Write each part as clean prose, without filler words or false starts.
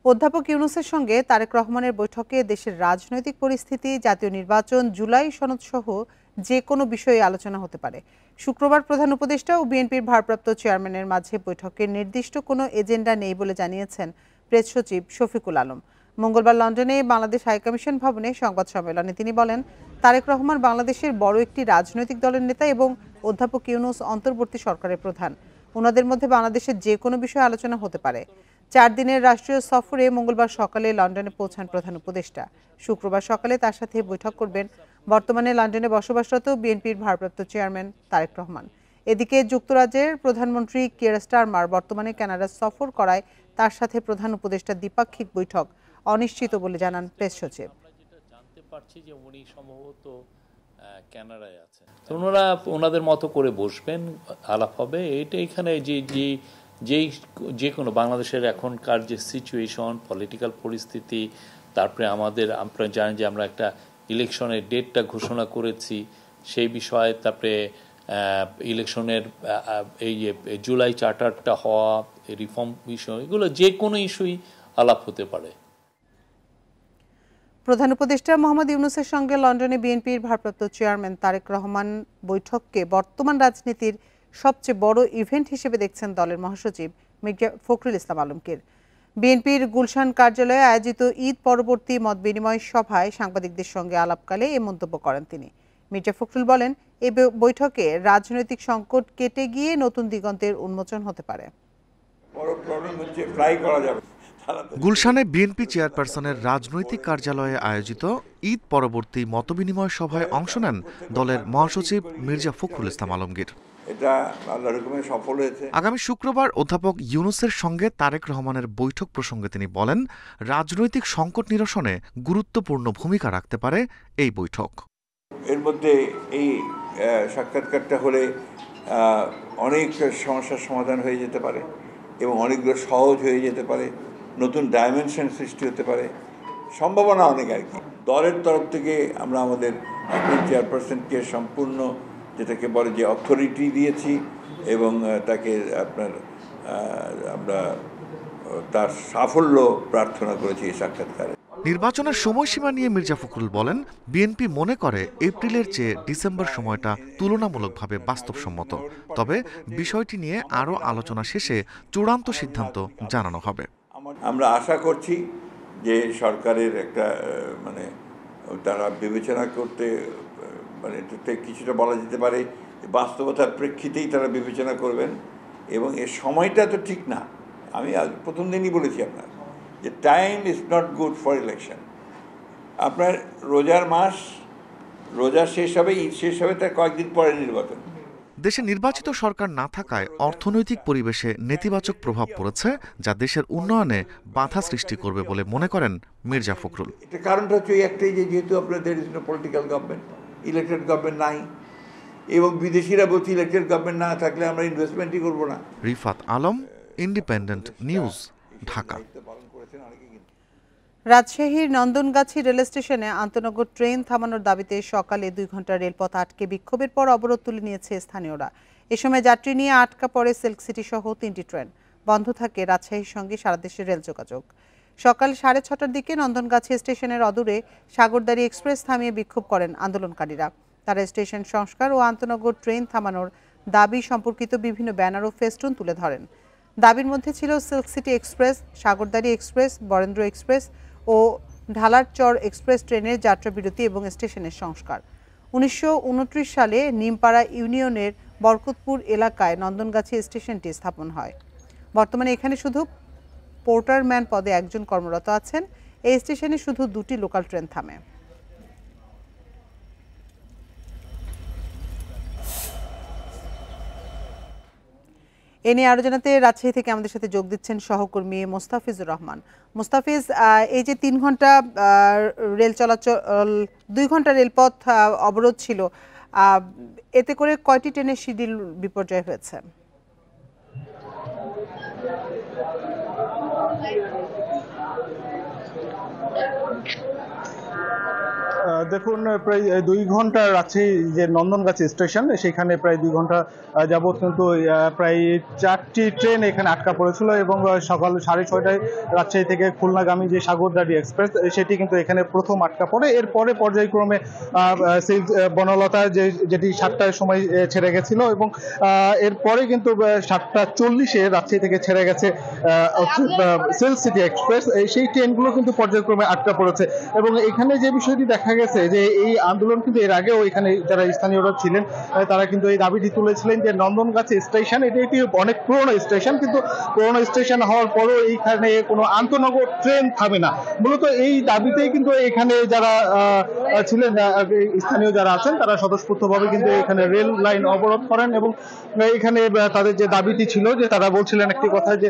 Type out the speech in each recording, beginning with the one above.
অধ্যাপক ইউনূসের সঙ্গে তারেক রহমানের বৈঠকে দেশের রাজনৈতিক পরিস্থিতি, জাতীয় নির্বাচন, জুলাই সনদ সহ যে কোনো বিষয়ে আলোচনা হতে পারে। শুক্রবার প্রধান উপদেষ্টা ও বিএনপির ভারপ্রাপ্ত চেয়ারম্যানের মাঝে বৈঠকের নির্দিষ্ট কোনো এজেন্ডা নেই বলে জানিয়েছেন প্রেস সচিব শফিকুল আলম। মঙ্গলবার লন্ডনে বাংলাদেশ হাইকমিশন ভবনে সংবাদ সম্মেলনে তিনি বলেন, তারেক রহমান বাংলাদেশের বড় একটি রাজনৈতিক দলের নেতা এবং অধ্যাপক ইউনূস অন্তর্বর্তী সরকারের প্রধান। ওনাদের মধ্যে বাংলাদেশের যে কোনো বিষয়ে আলোচনা হতে পারে। 4 দিনের রাষ্ট্রীয় সফরে মঙ্গলবার সকালে লন্ডনে পৌঁছান প্রধান উপদেষ্টা। শুক্রবার সকালে তার সাথে বৈঠক করবেন বর্তমানে লন্ডনে বসবাসরত বিএনপির ভারপ্রাপ্ত চেয়ারম্যান তারেক রহমান। এদিকে যুক্তরাজ্যের প্রধানমন্ত্রী কিয়ার স্টারমার বর্তমানে কানাডা সফর করায় তার সাথে প্রধান উপদেষ্টার দ্বিপাক্ষিক বৈঠক অনিশ্চিত বলে জানান প্রেস সচিব। জানতে পারছি যে উনি সম্ভবত কানাডায় আছেন, তো ওনারা ওনাদের মতো করে বসবেন, আলাপ হবে। এটা এখানে যে কোনো বাংলাদেশের এখনকার যে সিচুয়েশন, পলিটিক্যাল পরিস্থিতি, তারপরে আপনারা জানেন যে আমরা একটা ইলেকশনের ডেটটা ঘোষণা করেছি, সেই বিষয়ে, তারপরে ইলেকশনের এই যে জুলাই চার্টারটা হওয়া, রিফর্ম বিষয়, এগুলো যে কোনো ইস্যুই আলাপ হতে পারে। প্রধান উপদেষ্টা মোহাম্মদ ইউনূসের সঙ্গে লন্ডনে বিএনপির ভারপ্রাপ্ত চেয়ারম্যান তারেক রহমান বৈঠককে বর্তমান রাজনীতির সবচেয়ে বড় ইভেন্ট হিসেবে দেখছেন দলের মহাসচিব মির্জা ফখরুল ইসলাম আলমগীর। বিএনপির গুলশান কার্যালয়ে আয়োজিত ঈদ পরবর্তী মত বিনিময় সভায় সাংবাদিকদের সঙ্গে আলাপকালে এ মন্তব্য করেন তিনি। মির্জা ফখরুল বলেন, এই বৈঠকে রাজনৈতিক সংকট কেটে গিয়ে নতুন দিগন্তের উন্মোচন হতে পারে। গুলশানে বিএনপি চেয়ারপারসনের রাজনৈতিক কার্যালয়ে আয়োজিত ঈদ পরবর্তী মতবিনিময় সভায় অংশ নেন দলের মহাসচিব মির্জা ফখরুল ইসলাম আলমগীর। আগামী শুক্রবার অধ্যাপক ইউনূসের সঙ্গে তারেক রহমানের বৈঠক প্রসঙ্গে তিনি বলেন, রাজনৈতিক সংকট নিরসনে গুরুত্বপূর্ণ ভূমিকা রাখতে পারে এই বৈঠক। এর মধ্যে এই সাক্ষাৎকারটা হলে অনেক সমস্যার সমাধান হয়ে যেতে পারে এবং অনেকগুলো সহজ হয়ে যেতে পারে, নতুন ডাইমেনশন সৃষ্টি হতে পারে, সম্ভাবনা অনেক আর কি। দলের তরফ থেকে আমরা আমাদের চেয়ারপারসনকে সম্পূর্ণ যেটাকে বলে যে অথরিটি দিয়েছি এবং তাকে আমরা তার সাফল্য প্রার্থনা করেছি এই সাক্ষাৎকারে। নির্বাচনের সময়সীমা নিয়ে মির্জা ফখরুল বলেন, বিএনপি মনে করে এপ্রিলের চেয়ে ডিসেম্বর সময়টা তুলনামূলকভাবে বাস্তবসম্মত, তবে বিষয়টি নিয়ে আরও আলোচনা শেষে চূড়ান্ত সিদ্ধান্ত জানানো হবে। আমরা আশা করছি যে সরকারের একটা তারা বিবেচনা করতে কিছুটা বলা যেতে পারে বাস্তবতার প্রেক্ষিতেই তারা বিবেচনা করবেন এবং এর সময়টা তো ঠিক না। আমি প্রথম দিনই বলেছি আপনার যে time is not good for election. আপনার রোজার মাস, রোজা শেষ হবে, ঈদ শেষ হবে, তার কয়েকদিন পরে নির্বাচন। দেশে নির্বাচিত সরকার না থাকায় অর্থনৈতিক পরিবেশে নেতিবাচক প্রভাব পড়েছে, যা দেশের উন্নয়নে বাধা সৃষ্টি করবে বলে মনে করেন মির্জা ফখরুল। এটা কারণটা হচ্ছে একটাই যে যেহেতু আপনাদের পলিটিক্যাল গভর্নমেন্ট, ইলেক্টেড গভর্নমেন্ট নাই এবং বিদেশিরা বলছে ইলেক্টেড গভর্নমেন্ট না থাকলে আমরা ইনভেস্টমেন্টই করবো না। Rifat Alam, independent news, Dhaka. রাজশাহীর নন্দনগাছি রেল স্টেশনে আন্তনগর ট্রেন থামানোর দাবিতে সকালে 2 ঘন্টা রেলপথ আটকে বিক্ষোভের পর অবরোধ তুলে নিয়েছে স্থানীয়রা। এ সময় যাত্রী নিয়ে আটকা পড়ে সিল্ক সিটি সহ 3টি ট্রেন। বন্ধ থাকে রাজশাহীর সঙ্গে সারা দেশের রেল যোগাযোগ। সকাল 6:30টার দিকে নন্দনগাছি স্টেশনের অদূরে সাগরদাড়ি এক্সপ্রেস থামিয়ে বিক্ষোভ করেন আন্দোলনকারীরা। তারা স্টেশন সংস্কার ও আন্তনগর ট্রেন থামানোর দাবি সম্পর্কিত বিভিন্ন ব্যানার ও ফেস্টুন তুলে ধরেন। দাবির মধ্যে ছিল silk city express, Sagardari express, Barendra express ও ঢালারচর এক্সপ্রেস ট্রেনের যাত্রাবিরতি এবং স্টেশনের সংস্কার। 1929 সালে নিমপাড়া ইউনিয়নের বরকতপুর এলাকায় নন্দনগাছি স্টেশনটি স্থাপন হয়। বর্তমানে এখানে শুধু পোর্টারম্যান পদে একজন কর্মরত আছেন। এই স্টেশনে শুধু 2টি লোকাল ট্রেন থামে। এ নিয়ে আরো জানাতে রাজশাহী থেকে আমাদের সাথে যোগ দিচ্ছেন সহকর্মী মোস্তাফিজুর রহমান। মোস্তাফিজ, এই যে 3 ঘন্টা রেল চলাচল, 2 ঘন্টা রেলপথ অবরোধ ছিল, এতে করে কয়টি ট্রেনের শিডিউল বিপর্যয় হয়েছে? দেখুন, প্রায় 2 ঘন্টা রাজশাহী যে নন্দনগাছি স্টেশন, সেখানে প্রায় 2 ঘন্টা যাবৎ কিন্তু প্রায় 4টি ট্রেন এখানে আটকা পড়েছিল এবং সকাল 6:30টায় রাজশাহী থেকে খুলনাগামী যে সাগরদাড়ি এক্সপ্রেস সেটি কিন্তু এখানে প্রথম আটকা পড়ে। এরপরে পর্যায়ক্রমে বনলতা যেটি 7টার সময় ছেড়ে গেছিল এবং এরপরে কিন্তু 7:40-এ রাজশাহী থেকে ছেড়ে গেছে সিল্ক সিটি এক্সপ্রেস। সেই ট্রেনগুলো কিন্তু পর্যায়ক্রমে আটকা পড়েছে এবং এখানে যে বিষয়টি দেখা গেছে যে এই আন্দোলন কিন্তু এর আগেও এখানে যারা স্থানীয়রা ছিলেন তারা কিন্তু এই দাবিটি তুলেছিলেন যে নন্দনগাছি স্টেশন এটি একটি অনেক পুরনো স্টেশন, কিন্তু পুরনো স্টেশন হওয়ার পরও এইখানে কোনো আন্তনগর ট্রেন থামে না। মূলত এই দাবিতেই কিন্তু এখানে যারা ছিলেন স্থানীয় যারা আছেন তারা স্বতঃস্ফূর্তভাবে কিন্তু এখানে রেল লাইন অবরোধ করেন এবং এখানে তাদের যে দাবিটি ছিল যে তারা বলছিলেন একটি কথা যে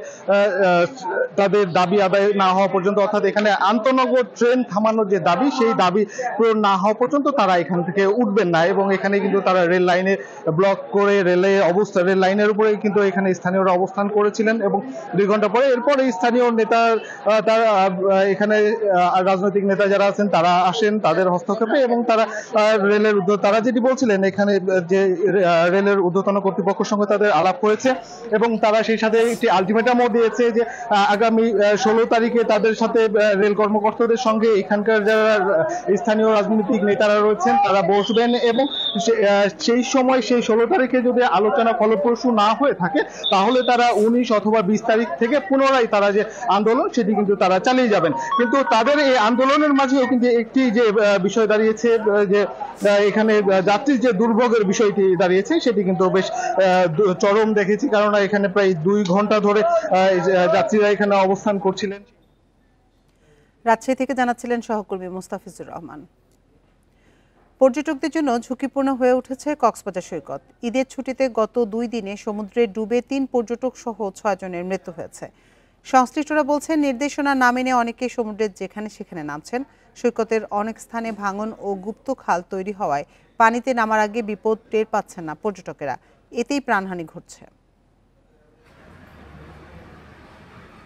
তাদের দাবি আদায় না হওয়া পর্যন্ত, অর্থাৎ এখানে আন্তনগর ট্রেন থামানোর যে দাবি সেই দাবি পূরণ না হওয়া পর্যন্ত তারা এখান থেকে উঠবেন না এবং এখানে কিন্তু তারা রেল লাইনে ব্লক করে রেল লাইনের উপরে কিন্তু এখানে স্থানীয়রা অবস্থান করেছিলেন এবং 2 ঘন্টা পরে এরপরে স্থানীয় নেতা তারা এখানে রাজনৈতিক নেতা যারা আছেন তারা আসেন তাদের হস্তক্ষেপে এবং তারা তারা যেটি বলছিলেন এখানে যে রেলের ঊর্ধ্বতন কর্তৃপক্ষের সঙ্গে তাদের আলাপ হয়েছে এবং তারা সেই সাথে একটি আলটিমেটামও দিয়েছে যে আগামী 16 তারিখে তাদের সাথে রেল কর্মকর্তাদের সঙ্গে এখানকার যারা স্থানীয় রাজনৈতিক নেতারা রয়েছেন তারা বসবেন এবং সেই সময় সেই 16 তারিখে যদি আলোচনা ফলপ্রসূ না হয়ে থাকে তাহলে তারা 19 অথবা 20 তারিখ থেকে পুনরায় তারা যে আন্দোলন সেটি কিন্তু তারা চালিয়ে যাবেন। কিন্তু তাদের এই আন্দোলনের মাঝেও কিন্তু একটি যে বিষয় দাঁড়িয়েছে যে এখানে যাত্রীর যে দুর্ভোগের বিষয়টি দাঁড়িয়েছে সেটি কিন্তু বেশ চরম দেখেছি, কারণ এখানে প্রায় 2 ঘন্টা ধরে যাত্রীরা এখানে অবস্থান করছিলেন। রাজশাহী থেকে জানাচ্ছিলেন সহকর্মী মুস্তাফিজুর রহমান। পর্যটকদের জন্য ঝুঁকিপূর্ণ হয়ে উঠেছে কক্সবাজার সৈকত। ঈদের ছুটিতে গত 2 দিনে সমুদ্রে ডুবে 3 পর্যটক সহ 6 জনের মৃত্যু হয়েছে। সংশ্লিষ্টরা বলছেন নির্দেশনা না মেনে অনেকেই সমুদ্রের যেখানে সেখানে নামছেন। সৈকতের অনেক স্থানে ভাঙন ও গুপ্ত খাল তৈরি হওয়ায় পানিতে নামার আগে বিপদ টের পাচ্ছেন না পর্যটকেরা, এতেই প্রাণহানি ঘটছে।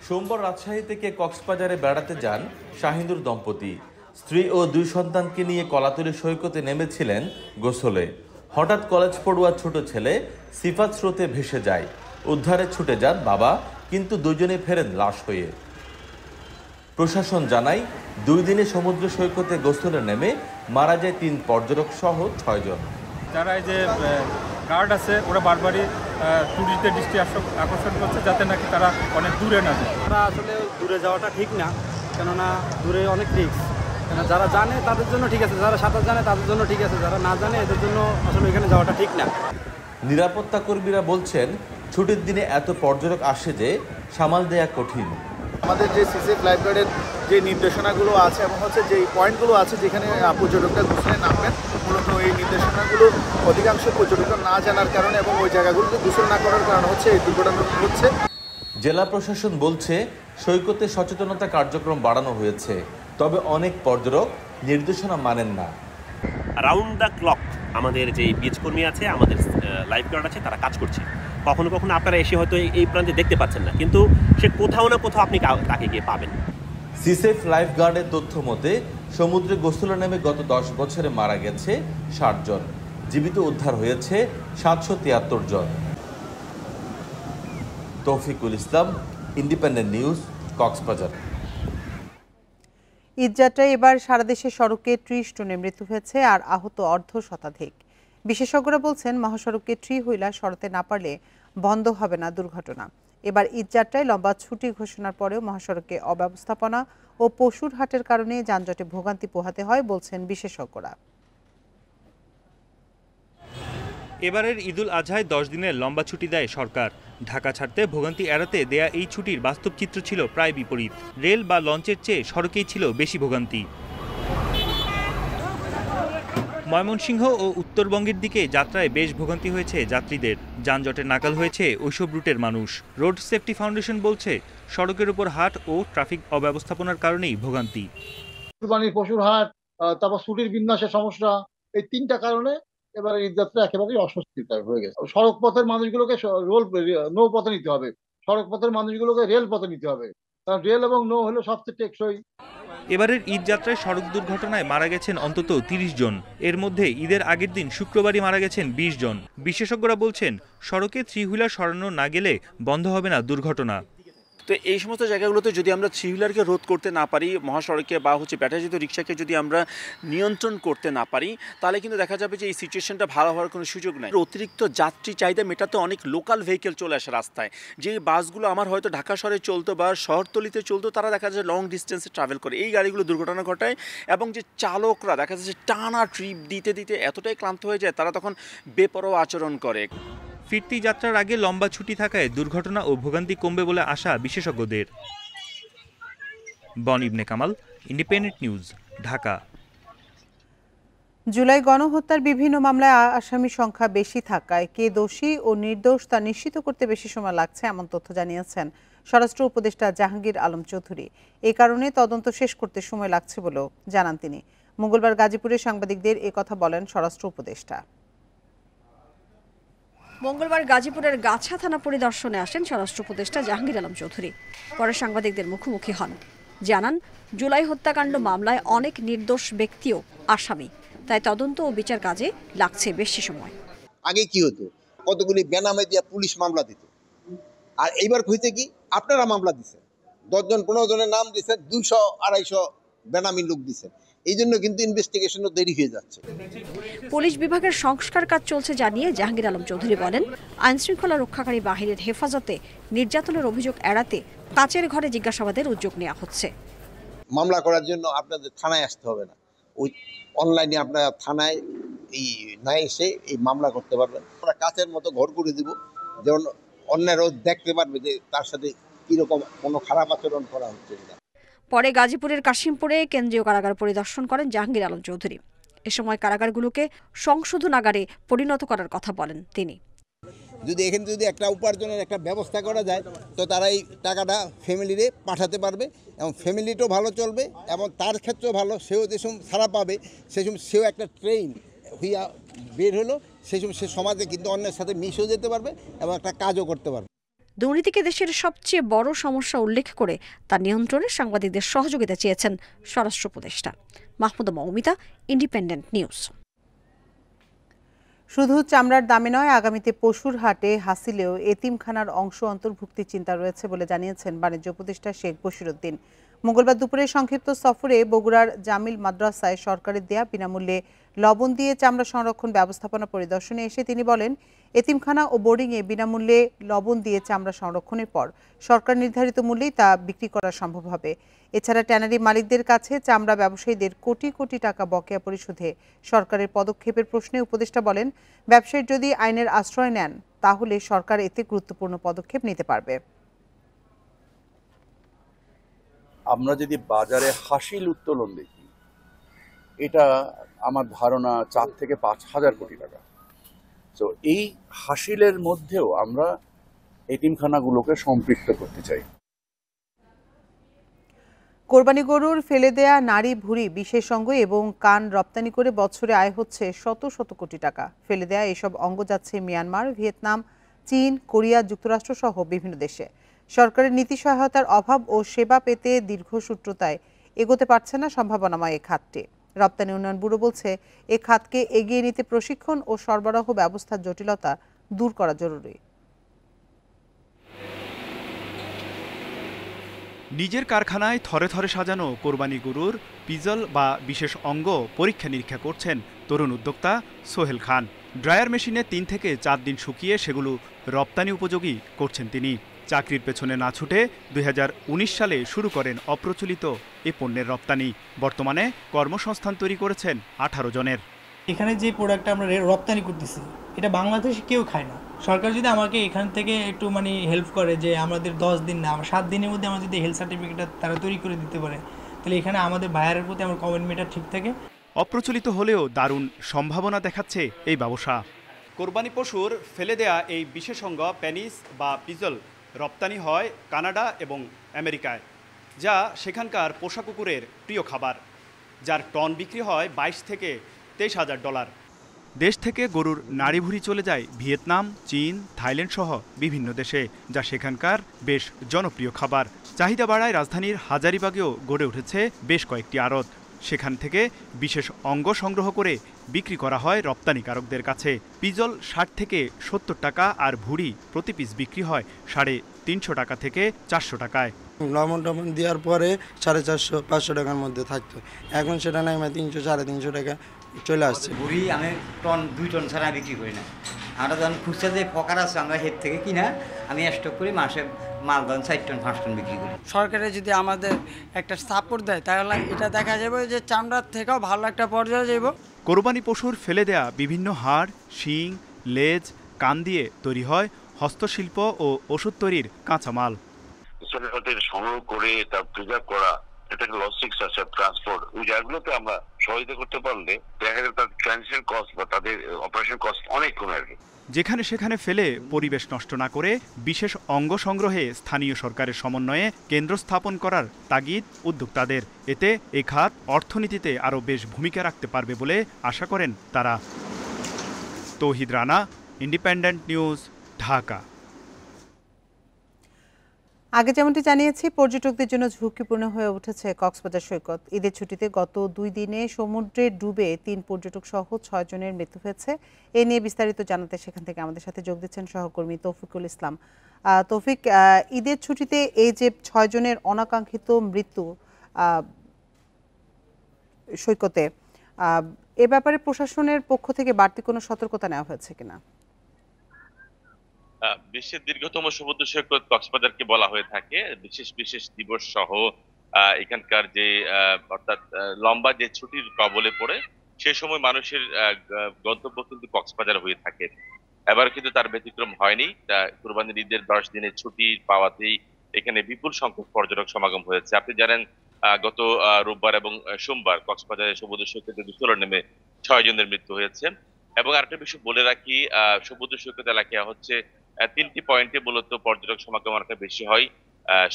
সোমবার রাজশাহী থেকে কক্সবাজারে বেড়াতে যান শাহিনুর দম্পতি। স্ত্রী ও 2 সন্তানকে নিয়ে কলাতলী সৈকতে নেমেছিলেন গোসলে। হঠাৎ কলেজ পড়ুয়া ছোট ছেলে সিফাত স্রোতে ভেসে যায়। উদ্ধারে ছুটে যান বাবা, কিন্তু দুজনে ফেরেন লাশ হয়ে। প্রশাসন জানায় 2 দিনে সমুদ্র সৈকতে গোসলে নেমে মারা যায় 3 পর্যটক সহ 6 জন। যারা এই যে গার্ড আছে ওরা বারবারই টুরিস্টদের দৃষ্টি আকর্ষণ করছে যাতে নাকি তারা অনেক দূরে না যায়। তারা আসলে দূরে যাওয়াটা ঠিক না, কেননা দূরে অনেক রিস্ক। কেন যারা জানে তাদের জন্য ঠিক আছে, যারা সাঁতার জানে তাদের জন্য ঠিক আছে, যারা না জানে এদের জন্য আসলে এখানে যাওয়াটা ঠিক না। নিরাপত্তা কর্মীরা বলছেন ছুটির দিনে এত পর্যটক আসে যে সামাল দেয়া কঠিন। আমাদের যে সিসিএফ লাইফগার্ডের যে নির্দেশনাগুলো আছে এবং হচ্ছে যে পয়েন্টগুলো আছে যেখানে পর্যটকরা গোসলে নামবেন, মূলত এই নির্দেশনাগুলো অধিকাংশ পর্যটকরা না জানার কারণে এবং ওই জায়গাগুলোতে গোসল না করার কারণে হচ্ছে এই দুর্ঘটনা হচ্ছে। জেলা প্রশাসন বলছে সৈকতে সচেতনতা কার্যক্রম বাড়ানো হয়েছে, তবে অনেক পর্যটক নির্দেশনা মানেন না। রাউন্ড দ্য ক্লক আমাদের যে বিচ কর্মী আছে, আমাদের লাইফগার্ড আছে, তারা কাজ করছে। কখনো কখনো আপনারা এসে হয়তো এই প্রান্তে দেখতে পাচ্ছেন না, কিন্তু সে কোথাও না কোথাও আপনি তাকে গিয়ে পাবেন। সিসেফ লাইফগার্ডের তথ্য মতে সমুদ্রে গোসলে নেমে গত 10 বছরে মারা গেছে 60 জন, জীবিত উদ্ধার হয়েছে 773 জন। তৌফিকুল ইসলাম, ইন্ডিপেন্ডেন্ট নিউজ, কক্সবাজার। ঈদযাত্রায় এবার সারা দেশে সড়কে ট্রি স্টোনে মৃত্যু হয়েছে আর আহত অর্ধশতাধিক। বিশেষজ্ঞরা বলছেন মহাসড়কে ট্রি হইলা সরাতে না পারলে বন্ধ হবে না দুর্ঘটনা। এবার ঈদযাত্রায় লম্বা ছুটি ঘোষণার পরেও মহাসড়কে অব্যবস্থাপনা ও পশুর হাটের কারণে যানজটে ভোগান্তি পোহাতে হয় বলছেন বিশেষজ্ঞরা। এবারের ঈদুল আজহায় 10 দিনের লম্বা ছুটি দেয় সরকার। ঢাকা ছাড়তে ভোগান্তি এড়াতে দেয়া এই ছুটির বাস্তব চিত্র ছিল প্রায় বিপরীত। রেল বা লঞ্চের চেয়ে সড়কেই ছিল বেশি ভোগান্তি। ময়মনসিংহ ও উত্তরবঙ্গের দিকে যাত্রায় বেশ ভোগান্তি হয়েছে যাত্রীদের। যানজটে নাকাল হয়েছে ওইসব রুটের মানুষ। রোড সেফটি ফাউন্ডেশন বলছে সড়কের উপর হাট ও ট্রাফিক অব্যবস্থাপনার কারণেই ভোগান্তি। পশুর হাট, তারপর ছুটির বিন্যাসের সমস্যা, এই 3টা কারণে এবার ঈদযাত্রা একেবারেই অস্বস্তিকর হয়ে গেছে। সড়ক পথের মানুষগুলোকে নৌ পথে নিতে হবে, সড়ক পথের মানুষগুলোকে রেল পথে নিতে হবে, কারণ রেল এবং নৌ হলো সবচেয়ে টেকসই। এবারের ঈদ যাত্রায় সড়ক দুর্ঘটনায় মারা গেছেন অন্তত ৩০ জন। এর মধ্যে ঈদের আগের দিন শুক্রবারই মারা গেছেন ২০ জন। বিশেষজ্ঞরা বলছেন, সড়কে থ্রি হুইলার সরানো না গেলে বন্ধ হবে না দুর্ঘটনা। তো এই সমস্ত জায়গাগুলোতে যদি আমরা থ্রি হুইলারকে রোধ করতে না পারি, মহাসড়কে বা ব্যাটারিচালিত রিক্সাকে যদি আমরা নিয়ন্ত্রণ করতে না পারি, তাহলে কিন্তু দেখা যাবে যে এই সিচুয়েশনটা ভালো হওয়ার কোনো সুযোগ নাই। অতিরিক্ত যাত্রী চাহিদা মেটাতে অনেক লোকাল ভেহিকেল চলে আসে রাস্তায়। যে বাসগুলো আমার হয়তো ঢাকা শহরে চলতো বা শহরতলিতে চলতো, তারা দেখা যায় লং ডিস্টেন্সে ট্রাভেল করে, এই গাড়িগুলো দুর্ঘটনা ঘটায়। এবং যে চালকরা দেখা যাচ্ছে টানা ট্রিপ দিতে দিতে এতটাই ক্লান্ত হয়ে যায়, তারা তখন বেপরোয়া আচরণ করে। ফিরতি যাত্রার আগে লম্বা ছুটি থাকায় দুর্ঘটনা ও ভোগান্তি কমবে বলে আশা বিশেষজ্ঞদের। বন ইবনে কামাল, ইন্ডিপেন্ডেন্ট নিউজ, ঢাকা। জুলাই গণহত্যার বিভিন্ন মামলায় আসামি সংখ্যা বেশি থাকায় কে দোষী ও নির্দোষ তা নিশ্চিত করতে বেশি সময় লাগছে, এমন তথ্য জানিয়েছেন স্বরাষ্ট্র উপদেষ্টা জাহাঙ্গীর আলম চৌধুরী। এই কারণে তদন্ত শেষ করতে সময় লাগছে বলেও জানান তিনি। মঙ্গলবার গাজীপুরে সাংবাদিকদের কথা বলেন স্বরাষ্ট্র উপদেষ্টা। মঙ্গলবার গাজীপুরের গাছা থানা পরিদর্শনে আসেন স্বরাষ্ট্র উপদেষ্টা জাহাঙ্গীর আলম চৌধুরী। পরে সাংবাদিকদের মুখোমুখি হন। জানান, জুলাই হত্যাকাণ্ড মামলায় অনেক নির্দোষ ব্যক্তিও আসামি, তাই তদন্ত ও বিচার কাজে লাগছে বেশি সময়। আগে কি হতো, কতগুলি বেনামে দিয়ে পুলিশ মামলা দিত, আর এইবার হইতে কি আপনারা মামলা দিচ্ছেন, 10 জন 15 জনের নাম দিচ্ছেন, 200-250 বেনামি লোক দিচ্ছেন। এই জন্য কিন্তু ইনভেস্টিগেশনও দেরি হয়ে যাচ্ছে। পুলিশ বিভাগের সংস্কার কাজ চলছে জানিয়ে জাহাঙ্গীর আলম চৌধুরী বলেন, আইনশৃঙ্খলা রক্ষাকারী বাহিনীর হেফাজতে নির্যাতনের অভিযোগ এড়াতে কাচের ঘরে জিজ্ঞাসাবাদের উদ্যোগ নেওয়া হচ্ছে। মামলা করার জন্য আপনাদের থানায় আসতে হবে না, ওই অনলাইনে আপনারা থানায় না এসে এই মামলা করতে পারবেন। আমরা কাচের মতো ঘর করে দিব, যেমন অন্যরাও দেখতে পারবে যে তার সাথে কিরকম কোনো খারাপ আচরণ করা হচ্ছে কিনা। পরে গাজীপুরের কাশিমপুরে কেন্দ্রীয় কারাগার পরিদর্শন করেন জাহাঙ্গীর আলম চৌধুরী। এ সময় কারাগারগুলোকে সংশোধনাগারে পরিণত করার কথা বলেন তিনি। যদি এখানে যদি একটা উপার্জনের একটা ব্যবস্থা করা যায়, তো তারা এই টাকাটা ফ্যামিলিরে পাঠাতে পারবে এবং ফ্যামিলিটাও ভালো চলবে এবং তার ক্ষেত্রেও ভালো, সেও যে সময় ছাড়া পাবে সেও একটা ট্রেন হইয়া বের হলো, সেই সময় সে সমাজে কিন্তু অন্যের সাথে মিশেও যেতে পারবে এবং একটা কাজও করতে পারবে। দুর্নীতিকে দেশের সবচেয়ে বড় সমস্যা উল্লেখ করে তা নিয়ন্ত্রণে সাংবাদিকদের সহযোগিতা চেয়েছেন স্বরাষ্ট্র উপদেষ্টা। Mahmuda Moumita, independent news. শুধু চামড়ার দামে নয়, আগামীতে পশুর হাটে হাসিলেও এতিমখানার অংশ অন্তর্ভুক্তির চিন্তা রয়েছে বলে জানিয়েছেন বাণিজ্য উপদেষ্টা শেখ বশিরউদ্দিন। মঙ্গলবার দুপুরে সংক্ষিপ্ত সফরে বগুড়ার জামিল মাদ্রাসায় সরকারের দেয়া বিনামূল্যে লবণ দিয়ে চামড়া সংরক্ষণ ব্যবস্থাপনা পরিদর্শনে এসে তিনি বলেন, এতিমখানা ও বোর্ডিংয়ে বিনামূল্যে লবণ দিয়ে চামড়া সংরক্ষণের পর সরকার নির্ধারিত মূল্যেই তা বিক্রি করা সম্ভব হবে। এছাড়া ট্যানারি মালিকদের কাছে চামড়া ব্যবসায়ীদের কোটি কোটি টাকা বকেয়া পরিশোধে সরকারের পদক্ষেপের প্রশ্নে উপদেষ্টা বলেন, ব্যবসায়ী যদি আইনের আশ্রয় নেন তাহলে সরকার এতে গুরুত্বপূর্ণ পদক্ষেপ নিতে পারবে। আমরা যদি বাজারে হাসিল উত্তোলন দেখি, এটা আমার ধারণা 4 থেকে 5,000 কোটি টাকা। তো এই হাসিলের মধ্যেও আমরা এতিমখানাগুলোকে সম্পৃক্ত করতে চাই। কোরবানি গরুর ফেলে দেয়া নারী ভুঁড়ি, বিশেষ অঙ্গ এবং কান রপ্তানি করে বছরে আয় হচ্ছে শত শত কোটি টাকা। ফেলে দেয়া এসব অঙ্গ যাচ্ছে মিয়ানমার, ভিয়েতনাম, চীন, কোরিয়া, যুক্তরাষ্ট্র সহ বিভিন্ন দেশে। সরকারের নীতি সহায়তার অভাব ও সেবা পেতে দীর্ঘসূত্রতায় এগোতে পারছে না সম্ভাবনাময় এ খাতটি। রপ্তানি উন্নয়ন ব্যুরো বলছে, এ খাতকে এগিয়ে নিতে প্রশিক্ষণ ও সরবরাহ ব্যবস্থার জটিলতা দূর করা জরুরি। নিজের কারখানায় থরে থরে সাজানো কোরবানি গরুর পিজল বা বিশেষ অঙ্গ পরীক্ষা নিরীক্ষা করছেন তরুণ উদ্যোক্তা সোহেল খান। ড্রায়ার মেশিনে 3 থেকে 4 দিন শুকিয়ে সেগুলো রপ্তানি উপযোগী করছেন তিনি। চাকরির পেছনে না ছুটে 2019 সালে শুরু করেন অপ্রচলিত এ পণ্যের রপ্তানি। বর্তমানে কর্মসংস্থান তৈরি করেছেন 18 জনের। এখানে যে প্রোডাক্টটা আমরা রপ্তানি করতেছি, এটা বাংলাদেশে কেউ খায় না। সরকার যদি আমাকে এখান থেকে একটু হেল্প করে, যে আমাদের 10 দিন না, আমরা 7 দিনের মধ্যে আমরা যদি হেলথ সার্টিফিকেটটা তারা তৈরি করে দিতে পারে, তাহলে এখানে আমাদের বায়ারের প্রতি আমার কমিটমেন্টটা ঠিক থাকে। অপ্রচলিত হলেও দারুণ সম্ভাবনা দেখাচ্ছে এই ব্যবসা। কোরবানি পশুর ফেলে দেয়া এই বিশেষ অঙ্গ প্যানিস বা পিজল রপ্তানি হয় কানাডা এবং আমেরিকায়, যা সেখানকার পোষা কুকুরের প্রিয় খাবার, যার টন বিক্রি হয় $22,000 থেকে $23,000। দেশ থেকে গরুর নাড়িভুড়ি চলে যায় ভিয়েতনাম, চীন, থাইল্যান্ড সহ বিভিন্ন দেশে, যা সেখানকার বেশ জনপ্রিয় খাবার। চাহিদা বাড়ায় রাজধানীর হাজারীবাগেও গড়ে উঠেছে বেশ কয়েকটি আড়ত। সেখান থেকে বিশেষ অঙ্গ সংগ্রহ করে বিক্রি করা হয় রপ্তানিকারকদের কাছে। পিজল 60 থেকে 70 টাকা আর ভুড়ি প্রতি পিস বিক্রি হয় 350 টাকা থেকে 400 টাকায়। লবণ টবণ দেওয়ার পরে 450-500 টাকার মধ্যে থাকতো, এখন সেটা নাই 300-350 টাকা চলে আসছে। ভুড়ি আমি টন 2 টন ছাড়া বিক্রি করি না। আমরা যখন খুচরা যে ফকার আছে আমরা হেড থেকে কিনা আমি স্টক করি, মাসে মাল ধরুন 4 টন 5 টন বিক্রি করি। সরকারে যদি আমাদের একটা সাপোর্ট দেয় তাহলে এটা দেখা যাবে যে চামড়ার থেকেও ভালো একটা পর্যায়ে যাব। কোরবানি পশুর ফেলে দেয়া বিভিন্ন হাড়, শিং, লেজ, কান দিয়ে তৈরি হয় হস্তশিল্প ও ওষুধ তৈরির কাঁচামাল। সংগ্রহ করে তার প্রিজার্ভ করা, এটা লজিস্টিক্স আছে, ট্রান্সপোর্ট, ওই জায়গাগুলোতে আমরা সহযোগিতা করতে পারলে দেখা যায় তার ট্রানজিশন কস্ট বা তাদের অপারেশন কস্ট অনেক কমে আসবে। যেখানে সেখানে ফেলে পরিবেশ নষ্ট না করে বিশেষ অঙ্গ সংগ্রহে স্থানীয় সরকারের সমন্বয়ে কেন্দ্র স্থাপন করার তাগিদ উদ্যোক্তাদের। এতে এই খাত অর্থনীতিতে আরও বেশ ভূমিকা রাখতে পারবে বলে আশা করেন তারা। তৌহিদ রানা, ইন্ডিপেন্ডেন্ট নিউজ, ঢাকা। আগে যেমনটি জানিয়েছি, পর্যটকদের জন্য ঝুঁকিপূর্ণ হয়ে উঠেছে কক্সবাজার সৈকত। ঈদের ছুটিতে গত 2 দিনে সমুদ্রে ডুবে 3 পর্যটক সহ 6 জনের মৃত্যু হয়েছে। এ নিয়ে বিস্তারিত জানাতে সেখান থেকে আমাদের সাথে যোগ দিচ্ছেন সহকর্মী তৌফিকুল ইসলাম। তৌফিক, ঈদের ছুটিতে এই যে 6 জনের অনাকাঙ্ক্ষিত মৃত্যু সৈকতে, এ ব্যাপারে প্রশাসনের পক্ষ থেকে বাড়তি কোনো সতর্কতা নেওয়া হয়েছে কিনা? বিশ্বের দীর্ঘতম সমুদ্র সৈকত কক্সবাজারকে বলা হয়ে থাকে। বিশেষ বিশেষ দিবস সহ এখানকার যে অর্থাৎ লম্বা যে ছুটির কবলে পড়ে সেই সময় মানুষের গন্তব্য কিন্তু কক্সবাজার হয়ে থাকে। এবার কিন্তু তার ব্যতিক্রম হয়নি। কুরবানির ঈদের 10 দিনের ছুটি পাওয়াতেই এখানে বিপুল সংখ্যক পর্যটক সমাগম হয়েছে। আপনি জানেন গত রোববার এবং সোমবার কক্সবাজারের সমুদ্র সৈকতে গোসলে নেমে 6 জনের মৃত্যু হয়েছে। এবং আরেকটা বিষয় বলে রাখি, সমুদ্র সৈকত এলাকায় হচ্ছে 3টি পয়েন্টে মূলত পর্যটক সমাগম অনেকটা বেশি হয়,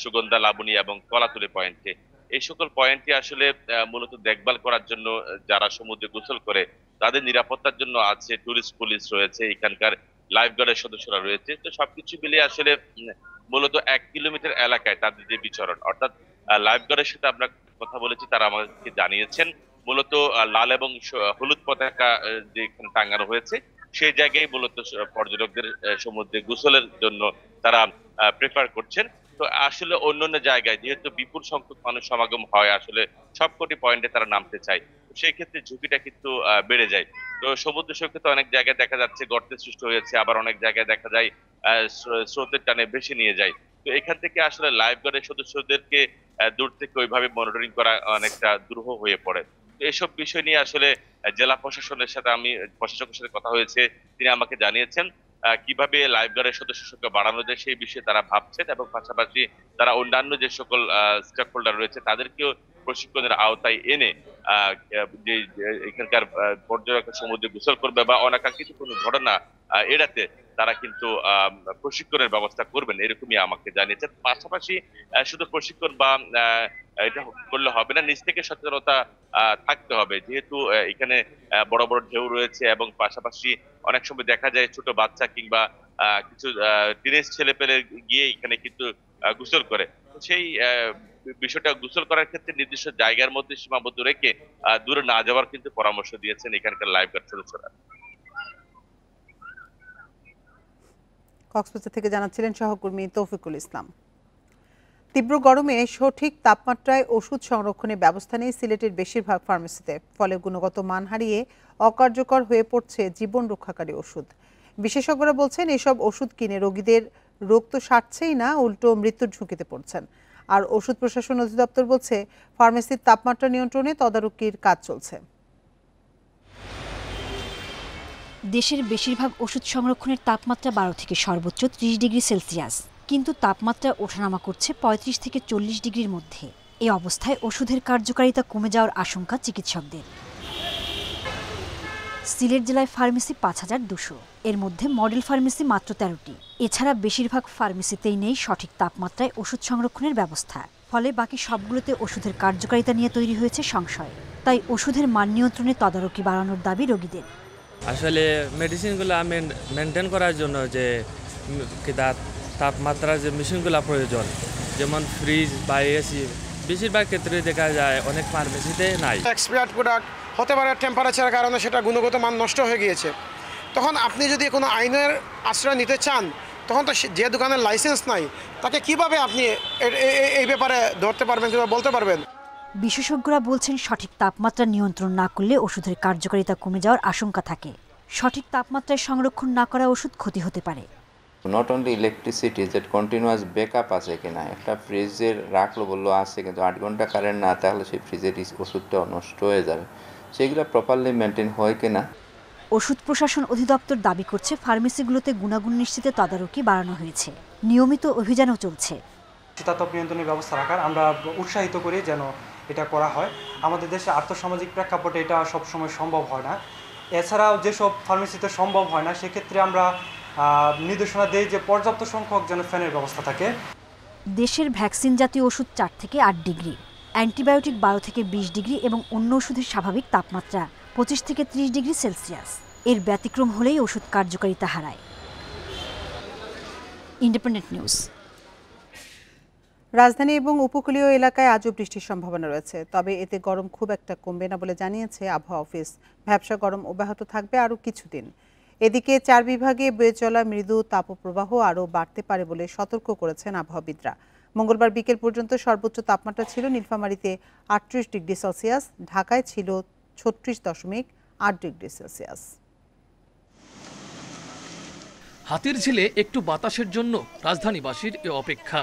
সুগন্ধা, লাবণী এবং কলাতলি পয়েন্টে। এই সকল পয়েন্টে আসলে মূলত দেখভাল করার জন্য যারা সমুদ্রে গোসল করে তাদের নিরাপত্তার জন্য আছে টুরিস্ট পুলিশ রয়েছে, এখানকার লাইফ গার্ডের সদস্যরা রয়েছে। তো সবকিছু মিলিয়ে আসলে মূলত 1 কিলোমিটার এলাকায় তাদের যে বিচরণ, অর্থাৎ লাইফ গার্ডের সাথে আমরা কথা বলেছি, তারা আমাদেরকে জানিয়েছেন মূলত লাল এবং হলুদ পতাকা যেখানে টাঙানো হয়েছে সেই জায়গায় মূলত পর্যটকদের সমুদ্রে গোসলের জন্য তারা প্রেফার করছেন। তো আসলে অন্যান্য জায়গায় যেহেতু বিপুল সংখ্যক মানুষ সমাগম হয়, আসলে সবকটি পয়েন্টে তারা নামতে চায়, সেই ক্ষেত্রে ঝুঁকিটা কিন্তু বেড়ে যায়। তো সমুদ্র সৈকতে অনেক জায়গায় দেখা যাচ্ছে গর্তের সৃষ্টি হয়েছে, আবার অনেক জায়গায় দেখা যায় স্রোতের টানে বেশি নিয়ে যায়। তো এখান থেকে আসলে লাইফ গার্ডের সদস্যদেরকে দূর থেকে ওইভাবে মনিটরিং করা অনেকটা দুরূহ হয়ে পড়ে। এসব বিষয় নিয়ে আসলে জেলা প্রশাসনের সাথে প্রশাসকের সাথে কথা হয়েছে, তিনি আমাকে জানিয়েছেন কিভাবে লাইফ গার্ডের সদস্য সংখ্যা বাড়ানো যায় সেই বিষয়ে তারা ভাবছেন, এবং পাশাপাশি তারা অন্যান্য যে সকল স্টেক হোল্ডার রয়েছে তাদেরকেও প্রশিক্ষণের আওতায় এনে যে এখানকার পর্যটক সমুদ্রে গোসল করবে বা অনাকাঙ্ক্ষিত কোনো ঘটনা এড়াতে তারা কিন্তু প্রশিক্ষণের ব্যবস্থা করবেন, এরকমই আমাকে জানিয়েছেন। পাশাপাশি শুধু প্রশিক্ষণ বা এটা করলে হবে না, নিজ থেকে সচেতনতা থাকতে হবে, যেহেতু এখানে বড় বড় ঢেউ রয়েছে এবং পাশাপাশি অনেক সময় দেখা যায় ছোট বাচ্চা কিংবা কিছু টিনেজ ছেলে পেলে গিয়ে এখানে কিন্তু গোসল করে। সেই বিষয়টা গোসল করার ক্ষেত্রে নির্দিষ্ট জায়গার মধ্যে সীমাবদ্ধ রেখে দূরে না যাওয়ার কিন্তু পরামর্শ দিয়েছেন এখানকার লাইফ গার্ড সদস্যরা। কক্সবাজার থেকে জানাচ্ছিলেন সহকর্মী তৌফিকুল ইসলাম। তীব্র গরমে সঠিক তাপমাত্রায় ওষুধ সংরক্ষণের ব্যবস্থা নেই সিলেটের বেশিরভাগ ফার্মেসিতে, ফলে গুণগত মান হারিয়ে অকার্যকর হয়ে পড়ছে জীবন রক্ষাকারী ওষুধ। বিশেষজ্ঞরা বলছেন এসব ওষুধ কিনে রোগীদের রোগ তো সারছেই না, উল্টো মৃত্যুর ঝুঁকিতে পড়ছেন। আর ওষুধ প্রশাসন অধিদপ্তর বলছে ফার্মেসির তাপমাত্রা নিয়ন্ত্রণে তদারকির কাজ চলছে। দেশের বেশিরভাগ ওষুধ সংরক্ষণের তাপমাত্রা 12 থেকে সর্বোচ্চ 30 ডিগ্রি সেলসিয়াস, কিন্তু তাপমাত্রা ওঠানামা করছে 35 থেকে 40 ডিগ্রির মধ্যে। এই অবস্থায় ওষুধের কার্যকারিতা কমে যাওয়ার আশঙ্কা চিকিৎসকদের। সিলেট জেলায় ফার্মেসি 5200, এর মধ্যে মডেল ফার্মেসি মাত্র 13টি। এছাড়া বেশিরভাগ ফার্মেসিতেই নেই সঠিক তাপমাত্রায় ওষুধ সংরক্ষণের ব্যবস্থা, ফলে বাকি সবগুলোতে ওষুধের কার্যকারিতা নিয়ে তৈরি হয়েছে সংশয়। তাই ওষুধের মান নিয়ন্ত্রণে তদারকি বাড়ানোর দাবি রোগীদের। আসলে মেডিসিনগুলো মেনটেন করার জন্য যে তাপমাত্রার যে মেশিনগুলো প্রয়োজন, যেমন ফ্রিজ বা এসি, বেশিরভাগ ক্ষেত্রে দেখা যায় অনেক ফার্মেসিতে নাই। এক্সপায়ার্ড প্রোডাক্ট হতে পারে টেম্পারেচারের কারণে সেটা গুণগত মান নষ্ট হয়ে গিয়েছে। তখন আপনি যদি কোনো আইনের আশ্রয় নিতে চান, তখন তো যে দোকানের লাইসেন্স নাই তাকে কিভাবে আপনি এই ব্যাপারে ধরতে পারবেন কিংবা বলতে পারবেন? বিশেষজ্ঞরা বলছেন সঠিক তাপমাত্রা নিয়ন্ত্রণ না করলে ওষুধের কার্যকারিতা কমে যাওয়ার আশঙ্কা থাকে। সঠিক তাপমাত্রায় সংরক্ষণ না করা ওষুধ ক্ষতি হতে পারে। নট অনলি ইলেকট্রিসিটি, যে কন্টিনিউয়াস ব্যাকআপ আছে কিনা, একটা ফ্রিজের রাখলো বললো আছে কিন্তু 8 ঘন্টা কারেন্ট না থাকলে সেই ফ্রিজের ওষুধটা নষ্ট হয়ে যাবে, সেগুলো প্রপারলি মেনটেন হয় কিনা। ওষুধ প্রশাসন অধিদপ্তর দাবি করছে ফার্মেসিগুলোতে গুণাগুণ নিশ্চিতে তদারকি বাড়ানো হয়েছে, নিয়মিত অভিযানও চলছে। শীতাতপ নিয়ন্ত্রণের ব্যবস্থা রাখার আমরা উৎসাহিত করি যেন এটা করা হয়। আমাদের দেশে আর্থসামাজিক প্রেক্ষাপটে এটা সবসময় সম্ভব হয় না। এছাড়াও যেসব ফার্মেসিতে সম্ভব হয় না সেক্ষেত্রে আমরা নির্দেশনা দেই যে পর্যাপ্ত সংখ্যক যেন ফ্যানের ব্যবস্থা থাকে। দেশের ভ্যাকসিন জাতীয় ওষুধ 4 থেকে 8 ডিগ্রি, অ্যান্টিবায়োটিক 12 থেকে 20 ডিগ্রি এবং অন্য ওষুধের স্বাভাবিক তাপমাত্রা 25 থেকে 30 ডিগ্রি সেলসিয়াস। এর ব্যতিক্রম হলেই ওষুধ কার্যকারিতা হারায়। Independent news. রাজধানী এবং উপকূলীয় এলাকায় আজও বৃষ্টির সম্ভাবনা রয়েছে, তবে এতে গরম খুব একটা কমবে না বলে জানিয়েছে আবহাওয়া অফিস। ভ্যাপসা গরম অব্যাহত থাকবে আরও কিছুদিন। এদিকে 4 বিভাগে বয়ে চলা মৃদু তাপপ্রবাহ আরও বাড়তে পারে বলে সতর্ক করেছেন আবহাওয়াবিদরা। মঙ্গলবার বিকেল পর্যন্ত সর্বোচ্চ তাপমাত্রা ছিল নীলফামারীতে 38 ডিগ্রি সেলসিয়াস, ঢাকায় ছিল 36.8 ডিগ্রি সেলসিয়াস। হাতির ঝিলে একটু বাতাসের জন্য রাজধানীবাসীর এ অপেক্ষা।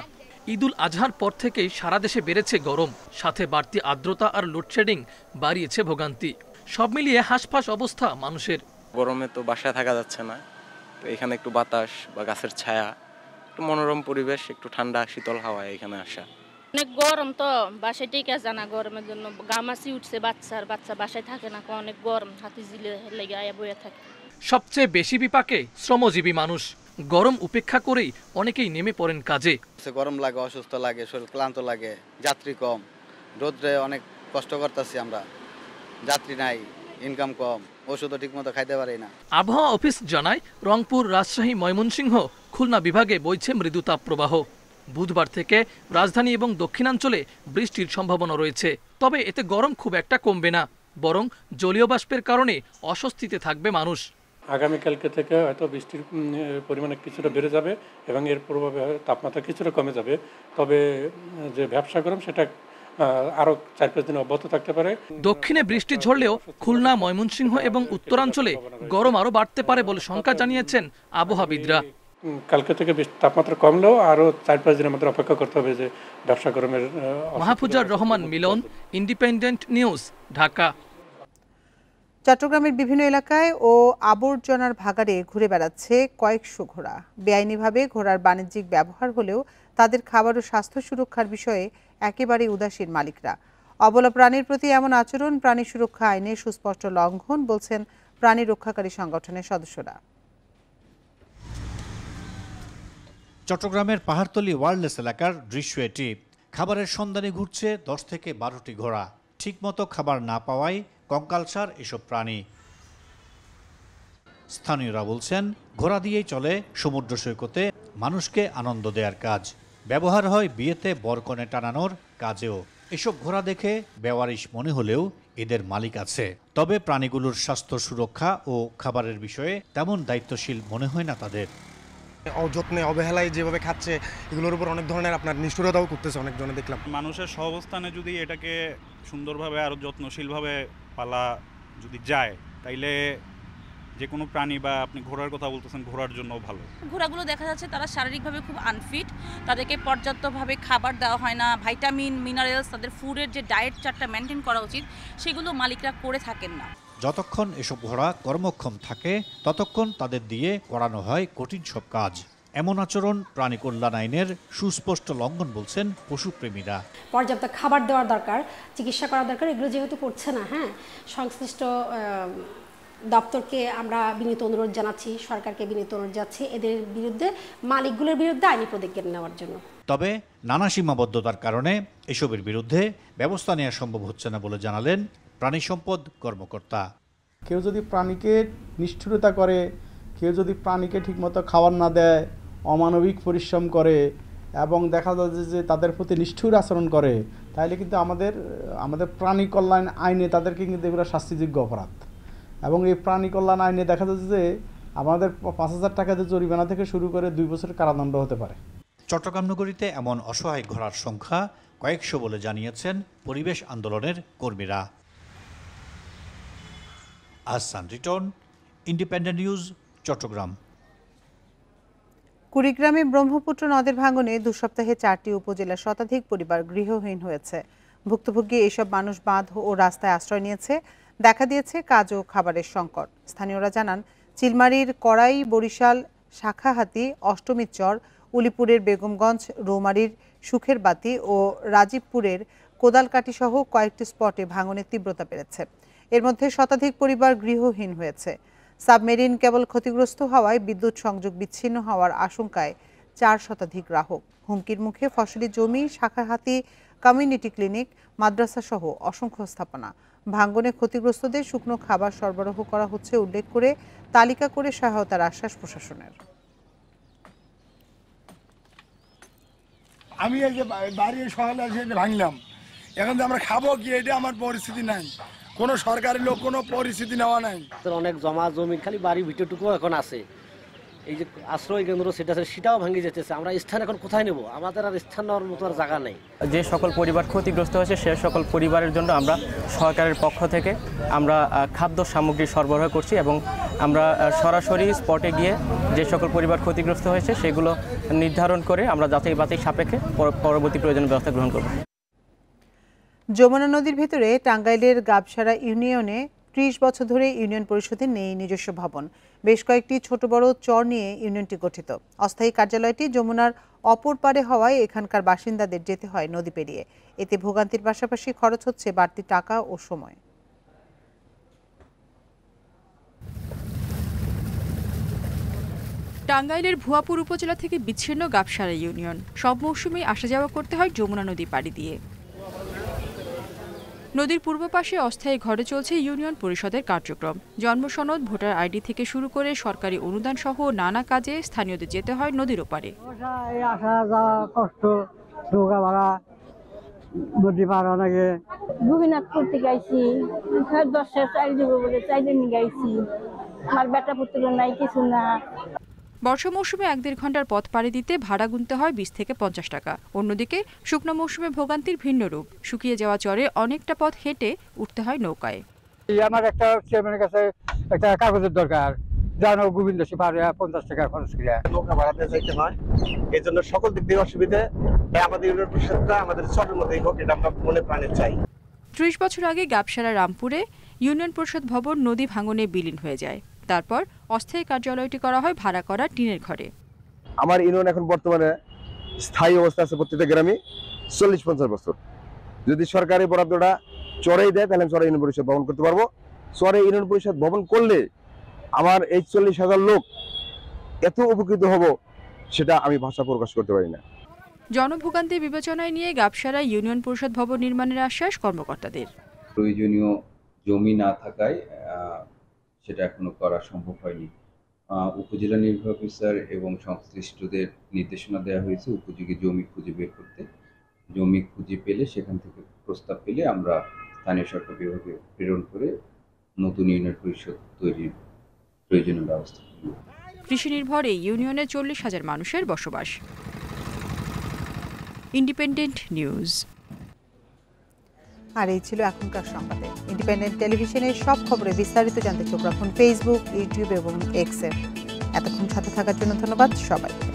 ঈদুল আজহার পর থেকেই সারা দেশে বেড়েছে গরম, সাথে বাড়তি আর্দ্রতা আর লোডশেডিং বাড়িয়েছে ভোগান্তি। সব মিলিয়ে হাঁসফাঁস অবস্থা মানুষের। গরমে তো বাসায় থাকা যাচ্ছে না, তো এখানে একটু বাতাস বা গাছের ছায়া, একটু মনোরম পরিবেশ, একটু ঠান্ডা শীতল হাওয়া, এখানে আসা। অনেক গরম তো বাসায় টিকা জানা, গরমের জন্য গামাসি উঠছে, বাচ্চা বাসায় থাকে না, অনেক গরম, হাতি ঝিলে লেগে আয়া বয়ে থাকে। সবচেয়ে বেশি বিপাকে শ্রমজীবী মানুষ। গরম উপেক্ষা করেই অনেকেই নেমে পড়েন কাজে। গরম লাগে, অসুস্থ লাগে, শরীর ক্লান্ত লাগে, যাত্রী কম, রোদ্রে অনেক কষ্ট করতেছি আমরা, যাত্রী নাই, ইনকাম কম, ওষুধও ঠিকমতো খাইতে পারি না। আবহাওয়া অফিস জানায় রংপুর, রাজশাহী, ময়মনসিংহ, খুলনা বিভাগে বইছে মৃদু তাপপ্রবাহ। বুধবার থেকে রাজধানী এবং দক্ষিণাঞ্চলে বৃষ্টির সম্ভাবনা রয়েছে, তবে এতে গরম খুব একটা কমবে না, বরং জলীয় বাষ্পের কারণে অস্বস্তিতে থাকবে মানুষ। আগামীকালকে থেকে হয়তো বৃষ্টির পরিমাণ কিছুটা বেড়ে যাবে এবং এর প্রভাবে তাপমাত্রা কিছুটা কমে যাবে, তবে যে ব্যবসা গরম সেটা আরো 4-5 দিন অব্যাহত থাকতে পারে। দক্ষিণে বৃষ্টি ঝরলেও খুলনা, ময়মনসিংহ এবং উত্তরাঞ্চলে গরম আরো বাড়তে পারে বলে শঙ্কা জানিয়েছেন আবহাওয়াবিদরা। কালকে থেকে তাপমাত্রা কমলেও আরো 4-5 দিনের মধ্যে অপেক্ষা করতে হবে যে ব্যবসা গরমের। মাহফুজার রহমান মিলন, ইন্ডিপেন্ডেন্ট নিউজ, ঢাকা। চট্টগ্রামের বিভিন্ন এলাকায় ও আবর্জনার ভাগাড়ে ঘুরে বেড়াচ্ছে কয়েকশো ঘোড়া। বেআইনিভাবে ঘোড়ার বাণিজ্যিক ব্যবহার হলেও তাদের খাবার ও স্বাস্থ্য সুরক্ষার বিষয়ে একেবারে উদাসীন মালিকরা। অবলা প্রাণীর প্রতি এমন আচরণ প্রাণী সুরক্ষা আইনের সুস্পষ্ট লঙ্ঘন বলছেন প্রাণী রক্ষাকারী সংগঠনের সদস্যরা। চট্টগ্রামের পাহাড়তলী ওয়ার্ল্ডলেস এলাকার দৃশ্য এটি। খাবারের সন্ধানে ঘুরছে 10 থেকে 12টি ঘোড়া। ঠিকমতো খাবার না পাওয়ায় কঙ্কালসার এসব প্রাণী। স্থানীয়রা বলছেন ঘোড়া দিয়েই চলে সমুদ্র সৈকতে মানুষকে আনন্দ দেওয়ার কাজ। ব্যবহার হয় বিয়েতে বরকনে টানানোর কাজেও। এসব ঘোড়া দেখে বেওয়ারিশ মনে হলেও এদের মালিক আছে, তবে প্রাণীগুলোর স্বাস্থ্য সুরক্ষা ও খাবারের বিষয়ে তেমন দায়িত্বশীল মনে হয় না তাদের। অযত্নে অবহেলায় যেভাবে খাচ্ছে, এগুলোর উপর অনেক ধরনের আপনার নিষ্ঠুরতাও করতেছে অনেকজনে দেখলাম। মানুষের সহাবস্থানে যদি এটাকে সুন্দরভাবে আরও যত্নশীলভাবে পালা যদি যায়, তাইলে যে কোনো প্রাণী বা আপনি ঘোড়ার কথা বলতেছেন, ঘোড়ার জন্য ভালো। ঘোড়াগুলো দেখা যাচ্ছে তারা শারীরিকভাবে খুব আনফিট, তাদেরকে পর্যাপ্তভাবে খাবার দেওয়া হয় না, ভাইটামিন, মিনারেলস, তাদের ফুডের যে ডায়েট চার্টটা মেনটেন করা উচিত সেগুলো মালিকরা করে থাকেন না। যতক্ষণ এসব ঘোড়া কর্মক্ষম থাকে ততক্ষণ তাদের দিয়ে করানো হয় কঠিন সব কাজ। এমন আচরণ প্রাণী কল্যাণ আইনের সুস্পষ্ট লঙ্ঘন বলছেন পশুপ্রেমীরা। পর্যাপ্ত খাবার দেওয়ার দরকার, চিকিৎসা করা দরকার, এগুলো যেহেতু করছে না, সংশ্লিষ্ট দপ্তরকে আমরা বিনীত অনুরোধ জানাচ্ছি, সরকারকে বিনীত অনুরোধ জানাচ্ছি এদের বিরুদ্ধে, মালিকগুলোর বিরুদ্ধে আইনি পদক্ষেপ নেওয়ার জন্য। তবে নানা সীমাবদ্ধতার কারণে এসবের বিরুদ্ধে ব্যবস্থা নেওয়া সম্ভব হচ্ছে না বলে জানালেন প্রাণী সম্পদ কর্মকর্তা। কেউ যদি প্রাণীকে নিষ্ঠুরতা করে, কেউ যদি প্রাণীকে ঠিকমতো খাবার না দেয়, অমানবিক পরিশ্রম করে এবং দেখা যাচ্ছে যে তাদের প্রতি নিষ্ঠুর আচরণ করে, তাহলে কিন্তু আমাদের প্রাণী কল্যাণ আইনে তাদেরকে কিন্তু এগুলো শাস্তিযোগ্য অপরাধ। এবং এই প্রাণী কল্যাণ আইনে দেখা যাচ্ছে যে আমাদের 5,000 টাকা জরিমানা থেকে শুরু করে 2 বছরের কারাদণ্ড হতে পারে। চট্টগ্রাম নগরীতে এমন অসহায় ঘোড়ার সংখ্যা কয়েকশো বলে জানিয়েছেন পরিবেশ আন্দোলনের কর্মীরা। Ahsan Riton, independent news, Chattogram. কুড়িগ্রামে ব্রহ্মপুত্র নদের ভাঙনে 2 সপ্তাহে 4টি উপজেলার শতাধিক পরিবার গৃহহীন হয়েছে। ভুক্তভোগী এসব মানুষ বাঁধ ও রাস্তায় আশ্রয় নিয়েছে। দেখা দিয়েছে কাজ ও খাবারের সংকট। স্থানীয়রা জানান, চিলমারির কড়াই, বরিশাল শাখাহাতি, অষ্টমীর চর, উলিপুরের বেগমগঞ্জ, রৌমারীর সুখের বাতি ও রাজীবপুরের কোদালকাটি সহ কয়েকটি স্পটে ভাঙনের তীব্রতা বেড়েছে। এর মধ্যে শতাধিক পরিবার গৃহহীন হয়েছে। সাবমেরিন কেবল ক্ষতিগ্রস্ত হওয়ায় বিদ্যুৎ সংযোগ বিচ্ছিন্ন হওয়ার আশঙ্কায় 4 শতাধিক গ্রাহক। হুমকির মুখে ফসলি জমি, শাখাহাতি কমিউনিটি ক্লিনিক, মাদ্রাসা সহ অসংখ্য স্থাপনা। ভাঙনে ক্ষতিগ্রস্তদের শুকনো খাবার সরবরাহ করা হচ্ছে উল্লেখ করে তালিকা করে সহায়তার আশ্বাস প্রশাসনের। আমি এই যে বাড়ির সকালে এসে ভাঙলাম, এখন আমরা খাবো কি, এটা আমার পরিস্থিতি নাই। কোনো সরকারি লোক কোনো পরিস্থিতি নেওয়া নাই। অনেক জমা জমি খালি বাড়ির ভিতরটুকু এখন আছে। এই যে আশ্রয় কেন্দ্র সেটাও ভাঙে যেতেছে। আমরা স্থান এখন কোথায় নেব? আমাদের আর স্থান নেওয়ার মতো আর জায়গা নেই। যে সকল পরিবার ক্ষতিগ্রস্ত হয়েছে সে সকল পরিবারের জন্য আমরা সরকারের পক্ষ থেকে আমরা খাদ্য সামগ্রী সরবরাহ করছি এবং আমরা সরাসরি স্পটে গিয়ে যে সকল পরিবার ক্ষতিগ্রস্ত হয়েছে সেগুলো নির্ধারণ করে আমরা যাচাই বাছাই সাপেক্ষে পরবর্তী প্রয়োজনীয় ব্যবস্থা গ্রহণ করব। যমুনা নদীর ভেতরে টাঙ্গাইলের গাবসারা ইউনিয়নে 30 বছর ধরে ইউনিয়ন পরিষদের নেই নিজস্ব ভবন। বেশ কয়েকটি ছোট বড় চর নিয়ে ইউনিয়নটি গঠিত। অস্থায়ী কার্যালয়টি যমুনার অপর পারে হওয়ায় এখানকার বাসিন্দাদের যেতে হয় নদী পেরিয়ে। এতে ভোগান্তির পাশাপাশি খরচ হচ্ছে বাড়তি টাকা ও সময়। টাঙ্গাইলের ভুয়াপুর উপজেলা থেকে বিচ্ছিন্ন গাবসারা ইউনিয়ন। সব মৌসুমে আসা যাওয়া করতে হয় যমুনা নদী পাড়ি দিয়ে। নদীর পূর্ব পাশে অস্থায়ী ঘরে চলছে ইউনিয়ন পরিষদের কার্যক্রম। জন্মসনদ, ভোটার আইডি থেকে শুরু করে সরকারি অনুদান সহ নানা কাজে স্থানীয়দের যেতে হয় নদীর ওপারে। আসা যাওয়া কষ্ট, নৌকা ভাড়া, নদী পার অনেকে। গোপীনাথপুর থেকে আইছি, 10টা চাল দিব বলে চাইলে নিয়ে আইছি। আমার বেটা পুত্র নাই, কিছু না। বর্ষা মৌসুমে 1-1.5 ঘন্টার পথ পাড়ি দিতে ভাড়া গুনতে হয় 20 থেকে 50 টাকা। অন্যদিকে শুকনো মৌসুমে ভোগান্তির ভিন্ন রূপ। শুকিয়ে যাওয়া চরে অনেকটা পথ হেঁটে উঠতে হয় নৌকায়। আমার একটা চেয়ারম্যানের কাছে একটা কাগজের দরকার, জানো গোবিন্দসী পারে 50 টাকা খরচ করে নৌকা ভাড়াতে যাইতে হয়। এই জন্য সকল দিক দিয়ে অসুবিধে। আমাদের ইউনিয়ন পরিষদটা আমাদের চরের মধ্যেই হোক, এটা আমরা মনে প্রাণে চাই। 30 বছর আগে গাবসারা রামপুরে ইউনিয়ন পরিষদ ভবন নদী ভাঙনে বিলীন হয়ে যায়। তারপর অস্থায়ী কার্যালয়টি করা হয় ভাড়া করা টিনের ঘরে। আমার ইউনিয়ন এখন বর্তমানে স্থায়ী অবস্থা আছে প্রত্যেকটা গ্রামে 40-50 বছর। যদি সরকারি বরাদ্দটা চরেই দেয় তাহলে চরে ইউনিয়ন পরিষদ ভবন করতে পারবো। চরে ইউনিয়ন পরিষদ ভবন করলে আমার এই 40,000 লোক এত উপকৃত হব সেটা আমি ভাষা প্রকাশ করতে পারি না। জনভোগান্তি বিবেচনায় নিয়ে গাবসারা ইউনিয়ন পরিষদ ভবন নির্মাণের আশ্বাস কর্মকর্তাদের। প্রয়োজনীয় জমি না থাকায় সেটা এখনো করা সম্ভব হয়নি। উপজেলা নির্বাহী অফিসার এবং সংশ্লিষ্টদের নির্দেশনা দেওয়া হয়েছে উপযোগী জমি খুঁজে বের করতে। জমি খুঁজে পেলে সেখান থেকে প্রস্তাব পেলে আমরা স্থানীয় সরকার বিভাগে প্রেরণ করে নতুন ইউনিয়ন পরিষদ তৈরির প্রয়োজনীয় ব্যবস্থা করব। কৃষি নির্ভর এই ইউনিয়নে 40,000 মানুষের বসবাস। Independent news. আর এই ছিল এখনকার সংবাদে। ইন্ডিপেন্ডেন্ট টেলিভিশনের সব খবরে বিস্তারিত জানতে চোখ রাখুন ফেসবুক, ইউটিউব এবং এক্সে। এতক্ষণ সাথে থাকার জন্য ধন্যবাদ সবাইকে।